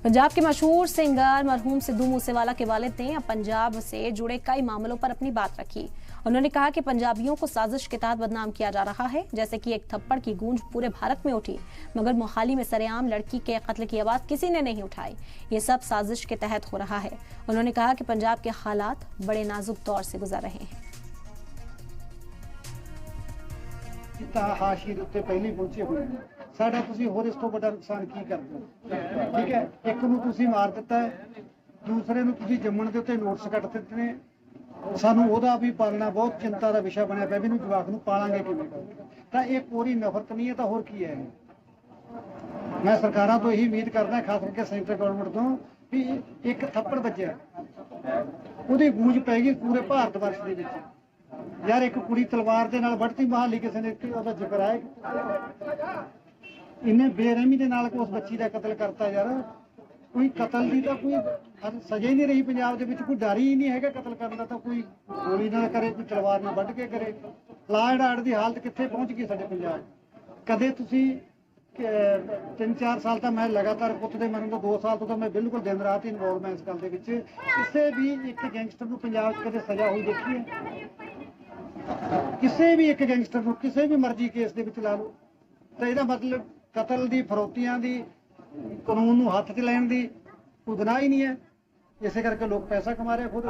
पंजाब के मशहूर सिंगर मरहूम सिद्धू मूसेवाला के वालिद ने अब पंजाब से जुड़े कई मामलों पर अपनी बात रखी। उन्होंने कहा कि पंजाबियों को साजिश के तहत बदनाम किया जा रहा है। जैसे कि एक थप्पड़ की गूंज पूरे भारत में उठी, मगर मोहाली में सरेआम लड़की के कत्ल की आवाज किसी ने नहीं उठाई। ये सब साजिश के तहत हो रहा है। उन्होंने कहा कि पंजाब के हालात बड़े नाजुक दौर से गुजर रहे हैं। हाशिए उत्ते पहले पहुंचे हुए साडा तुसीं होर इस तो बड़ा नुकसान की करदे हो। ठीक है, एक नूं तुसीं मार दिता है, दूसरे नूं तुसीं जम्मण दे उत्ते नोटिस कट दित्ते ने। सानूं ओहदा भी पालना बहुत चिंता का विषय बनया पिया भी नूं जवाक नूं पालांगे किवें। तां इह कोरी नफरत नहीं है तां होर की है। मैं सरकारां तो यही उम्मीद करदा, खास करके सेंटर गवर्नमेंट तो भी एक थप्पड़ बज्जिया ਉਹਦੀ गूंज पै गई पूरे भारत वर्ष ਦੇ ਵਿੱਚ। यार एक कुड़ी तलवार दे नाल बढ़ती मोहाली किसी ने ਉਹਦਾ ਜ਼ਿਕਰ आया इन्हें बेरहमी ਦੇ ਨਾਲ उस बच्ची ਦਾ कतल करता। यार कोई कतल ਦੀ ਤਾਂ ਕੋਈ सजा ही नहीं रही पंजाब ਦੇ ਵਿੱਚ, ਕੋਈ डर ही नहीं है कतल ਕਰਨ ਦਾ। ਤਾਂ ਕੋਈ ਗੋਲੀ ਨਾਲ करे, कोई तलवार ਨਾਲ ਵੱਢ ਕੇ करे। ਲਾ ਐਂਡ ਆਰਡਰ ਦੀ ਹਾਲਤ ਕਿੱਥੇ ਪਹੁੰਚ ਗਈ ਸਾਡੇ ਪੰਜਾਬ। ਕਦੇ ਤੁਸੀਂ 3-4 साल तो मैं लगातार पुत दे मरण 2 साल तो मैं बिल्कुल दिन रात ही इन्वॉल्व मैं इस गल दे विच। किसी भी एक गैंगस्टर नूं पंजाब च कदे सजा हुई देखी है? किसी भी एक गैंगस्टर नूं किसी भी मर्जी केस दे विच ला लो। तो इहदा मतलब कतल दी, फरौतियां दी, कानून नूं हत्थ च लैण दी कोई गुनाह ही नहीं है। इसे करके लोग पैसा कमा रहे खुद।